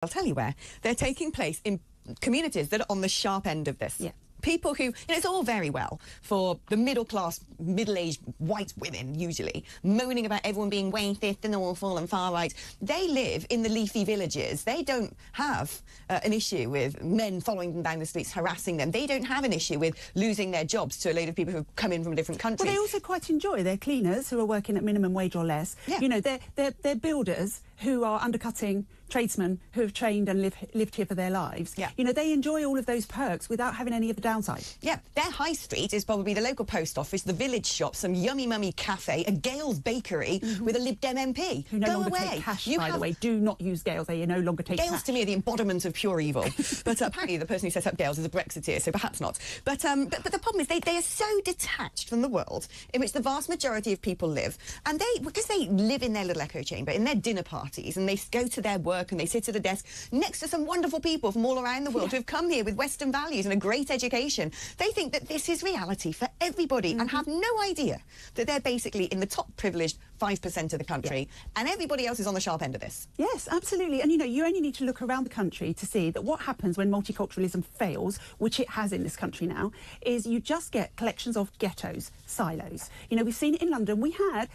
I'll tell you where. They're taking place in communities that are on the sharp end of this. Yeah. People who, it's all very well for the middle-class, middle-aged white women, usually, moaning about everyone being racist and awful and far-right. They live in the leafy villages. They don't have an issue with men following them down the streets, harassing them. They don't have an issue with losing their jobs to a load of people who've come in from different countries. Well, they also quite enjoy their cleaners who are working at minimum wage or less. Yeah. You know, they're builders who are undercutting tradesmen who have trained and lived here for their lives. Yeah. You know, they enjoy all of those perks without having any of the downside. Yeah, their high street is probably the local post office, the village shop, some yummy mummy cafe, a Gales bakery with a Lib Dem MP. Who no Go longer away. take cash, by the way. Do not use Gales. They no longer take Gales cash. to me are the embodiment of pure evil. But apparently the person who set up Gales is a Brexiteer, so perhaps not. But the problem is they are so detached from the world in which the vast majority of people live. And because they live in their little echo chamber, in their dinner parties, and they go to their work and they sit at a desk next to some wonderful people from all around the world who have come here with Western values and a great education, they think that this is reality for everybody and have no idea that they're basically in the top privileged 5% of the country and everybody else is on the sharp end of this. Yes, absolutely. And, you know, you only need to look around the country to see that what happens when multiculturalism fails, which it has in this country now, is you just get collections of ghettos, silos. You know, we've seen it in London. We had,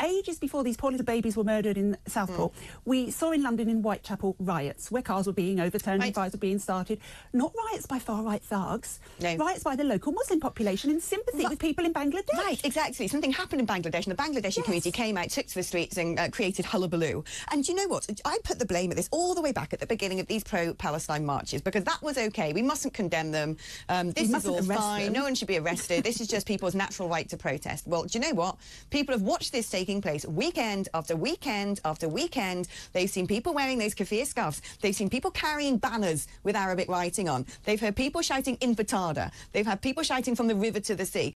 ages before these poor little babies were murdered in Southport, we saw in London in Whitechapel riots where cars were being overturned and fires were being started. Not riots by far-right thugs, riots by the local Muslim population in sympathy with people in Bangladesh. Right, exactly. Something happened in Bangladesh and the Bangladeshi community came out, took to the streets and created hullabaloo. And you know what? I put the blame at this all the way back at the beginning of these pro-Palestine marches because that was okay. We mustn't condemn them. This is all fine. No one should be arrested. This is just people's natural right to protest. Well, do you know what? People have watched this taking place weekend after weekend after weekend. They've seen people wearing those keffiyeh scarves. They've seen people carrying banners with Arabic writing on. They've heard people shouting intifada. They've had people shouting from the river to the sea.